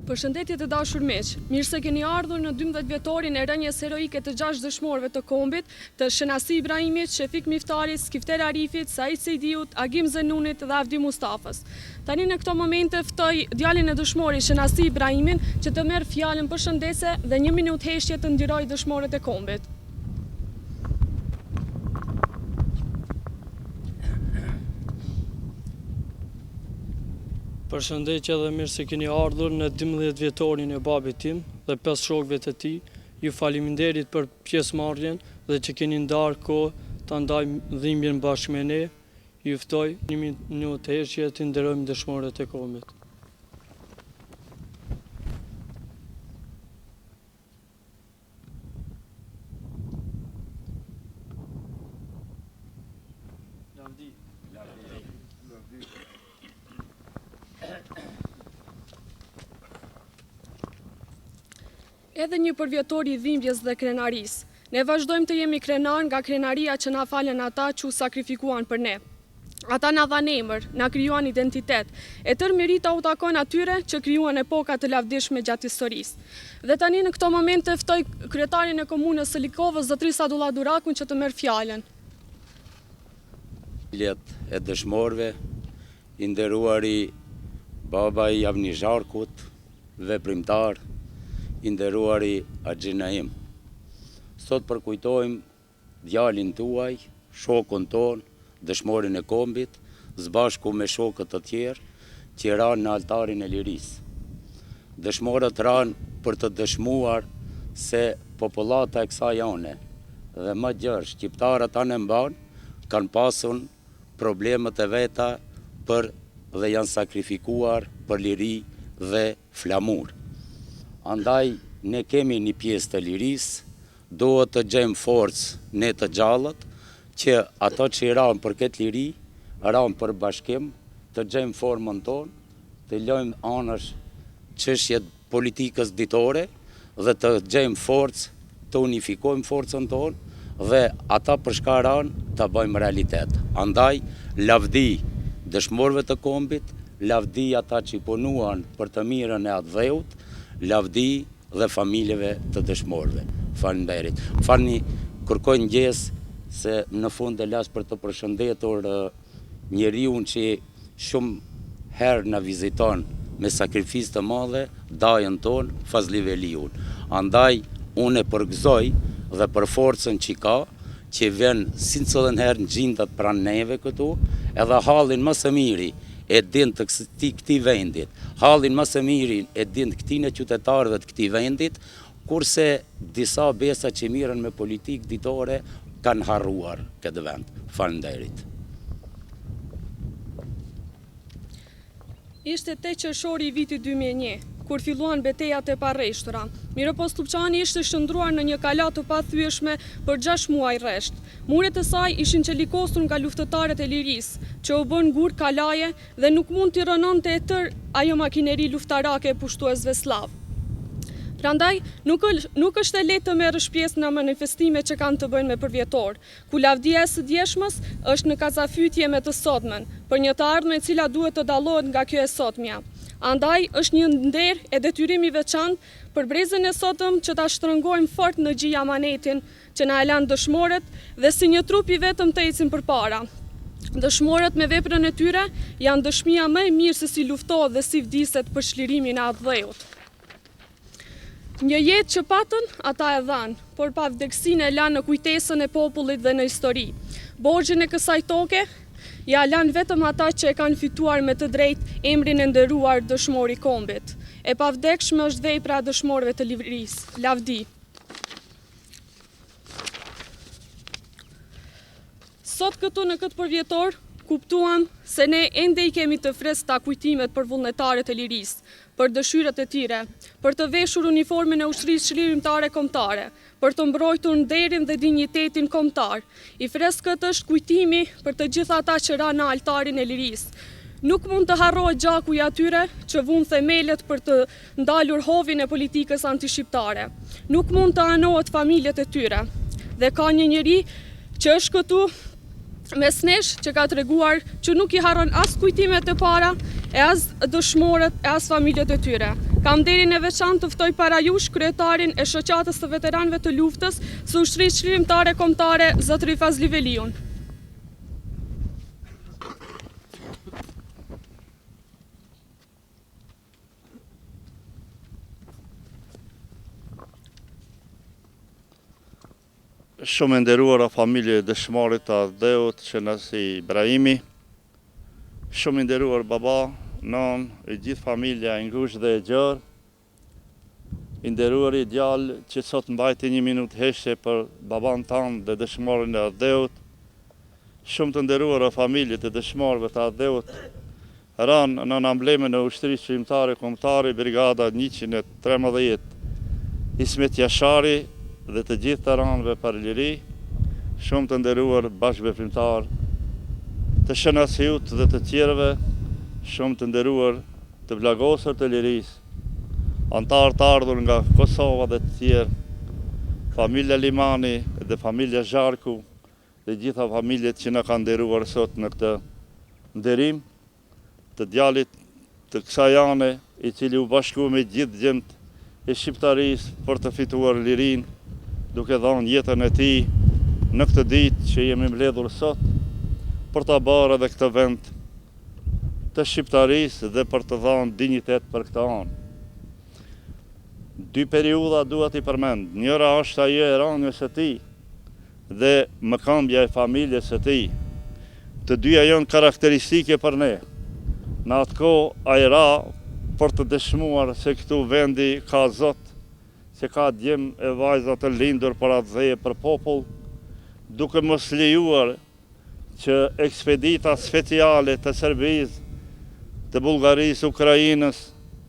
Përshëndetje të dashur miq, mirë se keni ardhur në 12 vjetorin e rënjes heroike të 6 dëshmorëve të kombit, të Shenasi Ibrahimit, Shefik Miftarit, Skifter Arifit, Said Sejdiut, Agim Zenunit dhe Avdi Mustafës. Tani në këto momente ftoj djalin e dëshmorit Shenasi Ibrahimin që të merr fjalën përshëndetse dhe 1 minutë heshtje të ndirojë dëshmorët e kombit. Përshëndetje dhe mirë se keni ardhur në 12 vjetorin e babit tim dhe 5 shokëve të tij. Ju faleminderit për pjesëmarrjen dhe që keni ndarë kohë ta ndaj dhimbjen bashkë me ne. Ju ftoj 1 minutë heshtje të nderojmë dëshmorët e kombit. Edhe një përvjetor i dhimbjes dhe krenaris. Ne vazhdojmë të jemi krenar nga krenaria që na falen ata që u sakrifikuan për ne. Ata na dhan emër, na krijuan identitet, e tërë merita u takon atyre që krijuan epoka të lavdishme gjatë historisë. Dhe tani në këto momente ftoj kryetarin e komunës së Likovës, zotërisë Sadullah Durakun, që të merr fjalën. E dëshmorëve, i nderuari baba i Avni Zharkut, veprimtar, i nderuari Axhi Naim. Sot përkujtojmë djalin tuaj, shokun ton, dëshmorin e kombit, zbashku me shokët të tjerë që ranë në altarin e lirisë. Dëshmorët ranë për të dëshmuar se popullata e kësaj ane dhe më gjërë shqiptarët anë mban kanë pasun problemet e veta dhe janë sakrifikuar për liri dhe flamur. Andaj, ne kemi një pjesë të lirisë, duhet të gjejmë forcë ne të gjallët, që ato që i ranë për këtë liri, ranë për bashkim, të gjejmë formën tonë, të lojmë anësh çështjet politikës ditore, dhe të gjejmë forcë, të unifikojmë forcën tonë, dhe ata për shka ranë të bëjmë realitet. Andaj, lavdi dëshmorëve të kombit, lavdi ata që i punuan për të mirën e atë dheut, lavdi dhe familjeve të dëshmorëve. Faleminderit. Falni, kërkoj ndjes se në fund e las për të përshëndetur njeriun që shumë herë na viziton me sakrifisë të madhe, dajën ton, Fazli Veliun. Andaj, unë e përgëzoj dhe për forcën që ka, që vjen sincëllën herë në gjindat pranë neve këtu, edhe hallin më së miri e din të këtij vendit, hallin më së miri e din të këtij qytetarëve të këtij vendit, kurse disa besa që mirën me politikë ditore kanë harruar këtë vend. Faleminderit. Ishte 8 qershori i vitit 2001, kur filluan betejat e parreshtura. Miropo Stupçani ishte shndruar në një kala të pathyeshme për 6 muaj rresht. Muret e saj ishin qelikosur nga luftëtarët e lirisë, që u bën gur kalaje dhe nuk mund t'i rënonte e tërë ajo makineri luftarake e pushtuesve slav. Prandaj, nuk është e lehtë të merresh pjesë në manifestime që kanë të bëjnë me përvjetor, ku lavdia e së djeshmës është në kazafytje me të sotmen, për një të ardhmen e cila duhet të dallohet nga kjo e sotmja. Andaj, është një nder e detyrim i veçantë për brezën e sotëm që ta shtrëngojmë fort në gjija amanetin që na e lanë dëshmorët dhe si një trup i vetëm të ecim përpara. Dëshmorët me veprën e tyre janë dëshmia më e mirë se si luftohet dhe si vdiset për çlirimin e atë dheut. Një jetë që patën, ata e dhanë, por pa vdekësinë e lanë në kujtesën e popullit dhe në histori. Borxhin e kësaj toke ja lanë vetëm ata që e kanë fituar me të drejtë emrin e nderuar dëshmor i kombit. E pavdekshme është vepra e dëshmorëve të lirisë, lavdi. Sot këtu në këtë përvjetor, kuptuam se ne ende i kemi të freskëta kujtimet për vullnetarët e lirisë, për dëshirat e tyre, për të veshur uniformin e ushtrisë çlirimtare kombëtare, për të mbrojtur nderin dhe dinjitetin kombëtar. I freskët është kujtimi për të gjitha ata që ranë në altarin e lirisë. Nuk mund të harrohet gjaku i atyre që vun themelet për të ndalur hovin e politikës antishqiptare. Nuk mund të anohet familjet e tyre. Dhe ka një njeri që është këtu mes nesh që ka treguar që nuk i harron as kujtimet e para e as dëshmorët e as familjet e tyre. Kam nderin e veçantë të ftoj para jush kryetarin e shoqatës të veteranëve të luftës së ushtrisë çlirimtare kombëtare zotëri Fazli Veliun. Shumë nderuara familje dëshmorit të Adheut Qenasi Ibrahimi, shumë nderuar baba, nan, e gjithë familja e ngushtë dhe e gjerë, nderuar i djalë që sot mbajti 1 minutë heshtje për baban tanë dhe dëshmorin e Adheut, shumë të nderuara familje të dëshmorëve të Adheut, ranë në amblemen e ushtrisë çlirimtare kombëtare Brigada 113, Ismet Jashari, dhe të gjithë të ranëve për liri, shumë të nderuar bashkëveprimtar të Shenasiut dhe të tjerëve, shumë të nderuar të vlagosur të liris, antarë të ardhur nga Kosova dhe të tjerë, familja Limani dhe familja Zharku dhe gjitha familjet që në kanë nderuar sot në këtë nderim të djalit të kësaj ane, i cili u bashku me gjithë gjemt e shqiptarisë për të fituar lirin, duke dhënë jetën e tij në këtë ditë që jemi mbledhur sot për ta bërë edhe këtë vend të shqiptarisë dhe për të dhënë dinjitet për këtë anë. 2 periudha duhet i përmend. Njëra është ajo e rënies së tij dhe mëkambja e familjes së tij. Të dyja janë karakteristike për ne. Në atë kohë ai ra për të dëshmuar se këtu vendi ka Zot, se ka djem e vajza të lindur për atë dheje për popull, duke mos lejuar që ekspedita speciale të Serbisë, të Bullgarisë, Ukrainës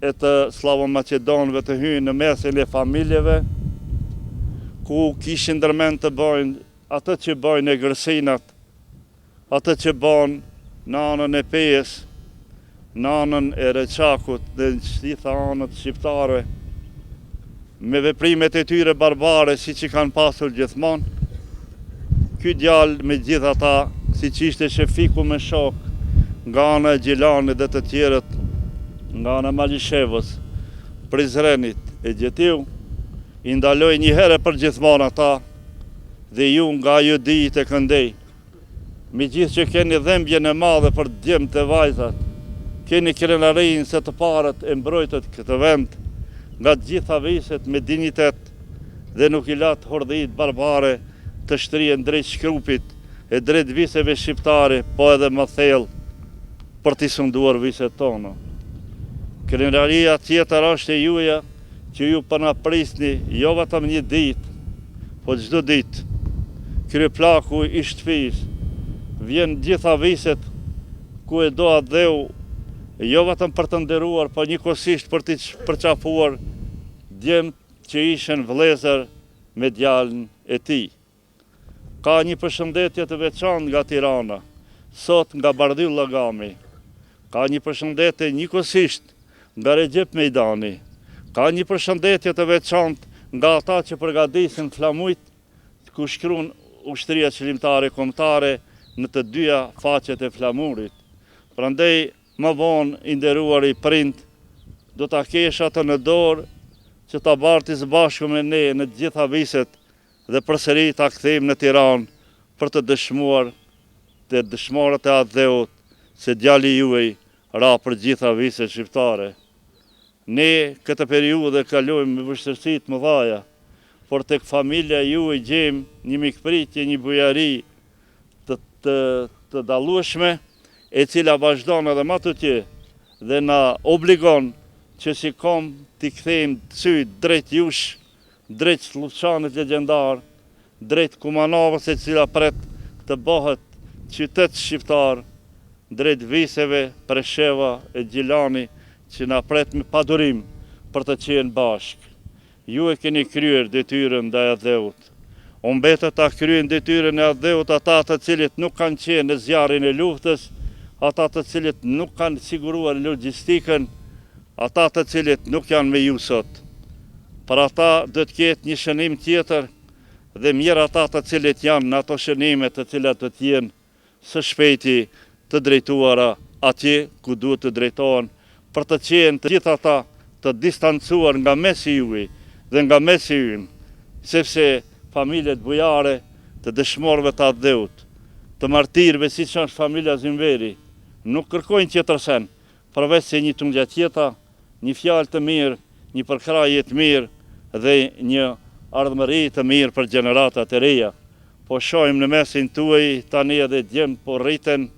e të Slavo-Macedonëve të hyjnë në mesin e familjeve, ku kishin ndërmend të bëjnë atë që bëjnë e gërsinat, atë që bëjnë në anën e Pejës, në anën e Reçakut dhe në gjitha anët shqiptare, me veprimet e tyre barbare si që kanë pasur gjithmonë. Ky djalë me gjitha ta, si që ishte shefiku me shok, nga ana e Gjilanit dhe të tjerët, nga ana Malishevës, Prizrenit e Gjetiu, i ndaloj një herë për gjithmonë ata, dhe ju nga ju dijit e këndej. Me gjithë që keni dhembjen e madhe për djemt e vajzat, keni krenarin se të parët e mbrojtët këtë vend, nga gjitha viset me dignitet dhe nuk i latë hordhit barbare të shtrien drejt shkrupit e drejt viseve shqiptare, po edhe më thellë për t'i sunduar viset tonë. Krenaria tjetër është e juja që ju përna prisni jo vetëm një ditë, po çdo ditë. Kryeplaku i shtëpisë vjen gjitha viset ku e do Adheu, jo vetëm për të nderuar, po njëkohësisht për t'i përqafuar djemt që ishen vëllezër me djalin e tij. Ka një përshëndetje të veçantë nga Tirana, sot nga Bardhyll Llagami. Ka një përshëndetje njëkohësisht nga Recep Mejdani. Ka një përshëndetje të veçantë nga ata që përgatisin flamujt, ku shkruan ushtria çlirimtare kombëtare në të dyja faqet e flamurit. Prandaj më vonë i nderuar i prind, do ta kesh atë në dorë që ta bartis bashkë me ne në gjitha viset dhe përsëri ta kthejmë në Tiranë për të dëshmuar të dëshmorët e Adheut se djali juaj ra për gjitha viset shqiptare. Ne këtë periudhë kalojmë me vështirësi të mëdha, por tek familja juaj gjejmë një mikpritje, një bujari të dallueshme, e cila vazhdon edhe më të tje dhe na obligon që si kom t'i kthejmë syt drejt jush, drejt Sluçanit legjendar, drejt Kumanovës e cila pret të bëhet qytet shqiptar, drejt viseve Presheva e Gjilani që na pret me padurim për të qenë bashkë. Ju e keni kryer detyrën ndaj Adheut. O mbetet ta kryen detyrën e Adheut ata të cilët nuk kanë qenë në zjarrin e luftës, ata të cilët nuk kanë siguruar logjistikën, ata të cilët nuk janë me ju sot. Për ata do të ketë një shënim tjetër dhe mirë ata të cilët janë në ato shënime të cilat do të jenë së shpejti të drejtuara atje ku duhet të drejtohen, për të qenë të gjitha ata të distancuar nga mesi juaj dhe nga mesi ynë, sepse familjet bujare të dëshmorëve të Adheut, të martirëve si që është familja Zymberi, nuk kërkojnë tjetër sen, përveç se një tundja tjeta, një fjalë të mirë, një përkraje të mirë dhe një ardhmëri të mirë për gjeneratat e reja. Po shohim në mesin tuaj tani edhe djemt po rriten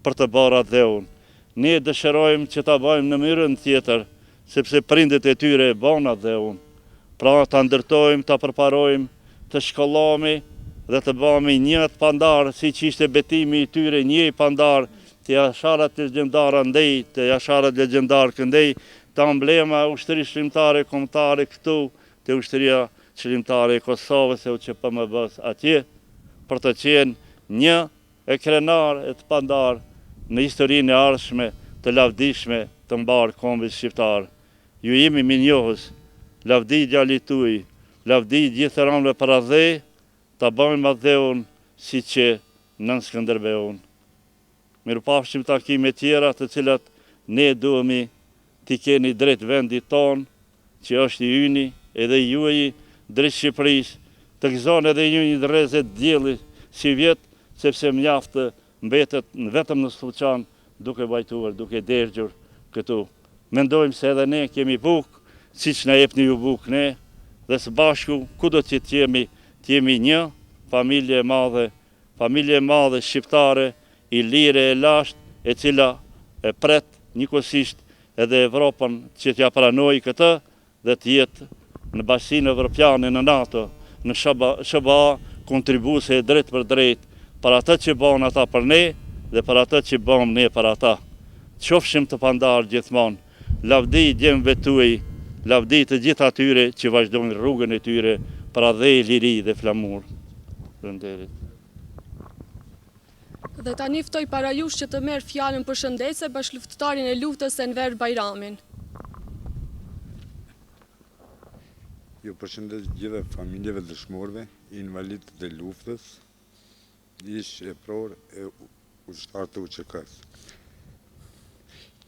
për të bërë Adheun. Ne dëshirojmë që ta bëjmë në mënyrën tjetër, sepse prindet e tyre e bën Adheun. Pra ta ndërtojmë, ta përparojmë, të shkollohemi dhe të bëhemi një të pandar, si që ishte betimi i tyre, një i pandar të jasharat legjendar andej, të jasharat legjendar këndej, të emblema ushtëri shqiptare kombëtare këtu, të ushtëria qëllimtare e Kosovës e UÇPMB-s atje, për të qenë një e krenar e të pandar në historinë e ardhshme, të lavdishme të mbarë kombit shqiptar. Ju jemi minjohës, lavdi djalit tuaj, lavdi gjithë ranëve për Adhe, ta bëjmë Adheun si që nën Skënderbeun. Mirupafshim takime tjera të cilat ne duhemi t'i keni drejt vendit ton, që është i yni edhe i juaj drejt Shqipërisë, të gëzon edhe ju një drezet djeli si vjetë, sepse mjaftë mbetet vetëm në Sulçan duke bajtuar, duke dergjur këtu. Mendojmë se edhe ne kemi bukë, si që na jepni ju bukë ne, dhe së bashku, kudo që t'jemi një familje e madhe shqiptare, i lire e lasht, e cila e pret njëkohësisht edhe Evropën që t'ja pranoj këtë dhe t'jetë në bashkinë evropiane, në NATO, në SBA, kontribuese drejt për drejt për atë që bën ata për ne dhe për atë që bëm ne për ata. Qofshim të pandar gjithmonë, lavdi djemve tuaj, lavdi të gjithë atyre që vazhdojnë rrugën e tyre për Adhe, liri dhe flamur. Faleminderit. Dhe tani ftoj para jush që të merë fjalën përshëndetse bashkëluftëtarin e luftës Enver Bajramin. Ju përshëndes gjithë familjeve dëshmorëve, invalidët të luftës, ish e pror e ushtarë të UÇK-s.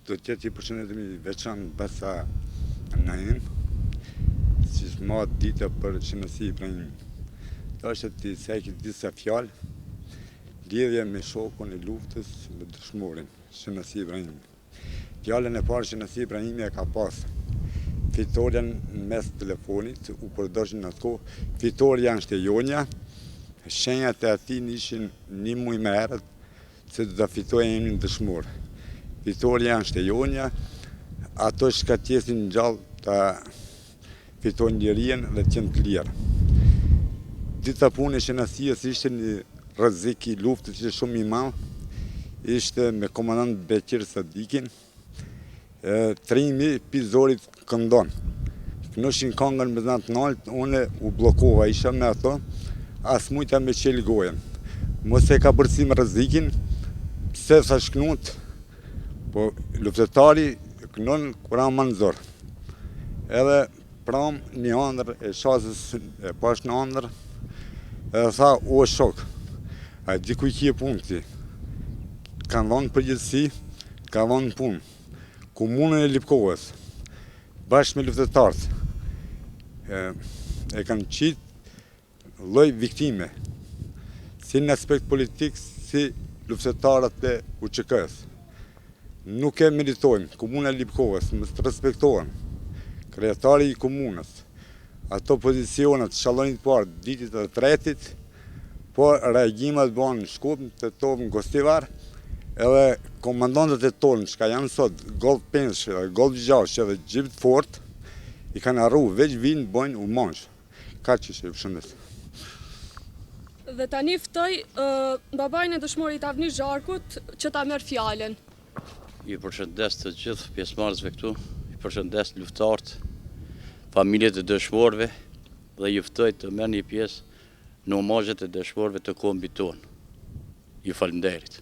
Do tjetë i përshëndetemi veçan Besa Naim, që s'ma dita për Shenasi Ibrahim. Ta është të sekit disa fjalë, lidhje me shokun e luftës me dëshmorin, Shenasi Ibrahim. Fjallën e parë Shenasi Ibrahimi e ka pasë. Fitoria në mes telefonit, u përdoshin në atë kohë, fitoria është e jonja, shenjat e atin ishin një muj me herët, se do të fitoja një dëshmor. Fitoria është e jonja, ato shkatjesin gjallë të fitojnë lirien dhe të qenë të lirë. Dita punë e Shenasijës ishte një rrezik i luftës, ishte shumë i madh, ishte me komandant Beqir Sadikin, trimi pizorit këndon. Kënoshin kongën me znatë nalt, une u blokova, isha me ato, as mujta me qelë gojen. Mos e ka bërësim rrezikin, pse sa shknut, po luftetari kënon kura më nëzor. Edhe pram një andër e shazës e pash në andër, edhe tha, o shok, a dikuj kje punë ti, kanë dhonë përgjithësi, ka dhonë punë. Komunën e Lipkovës, bashkë me luftetarët, e kanë qitë lloj viktime, si në aspekt politik, si luftetarët e UÇK-s. Nuk e meritojnë, Komuna e Lipkovës, mos të respektohen. Kryetari i komunës, ato pozicionet shallonit parë, ditit e tretit, po reagimet bën në Shkup, të Topë, në Gostivar, edhe komandantët e tonë, që ka janë sot, Golf Penshë, Golf Gjashë dhe Gjipët Fort, i kanë arru, veç vinë, bojnë u manshë. Ka që shë, përshëndes. Dhe tani ftoj babajnë e dëshmorit Avni Zharkut që ta merë fjallën. Ju përshëndes të gjithë pjesëmarrësve këtu, ju përshëndes luftarët, familjet e dëshmorëve dhe ju ftoj të merrni pjesë në omazhet e dëshmorëve të kombit tonë. Ju falenderit.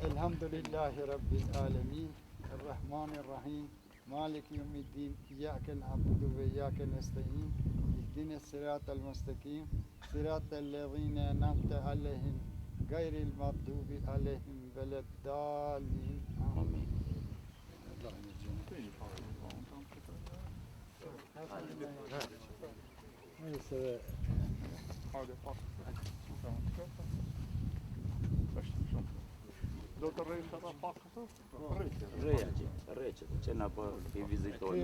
الحمد لله رب العالمين الرحمن الرحيم مالك يوم الدين إياك نعبد وإياك نستعين اهدنا الصراط المستقيم صراط الذين أنعمت عليهم غير المغضوب عليهم ولا الضالين آمين. Rece, ce n-a pe vizitori.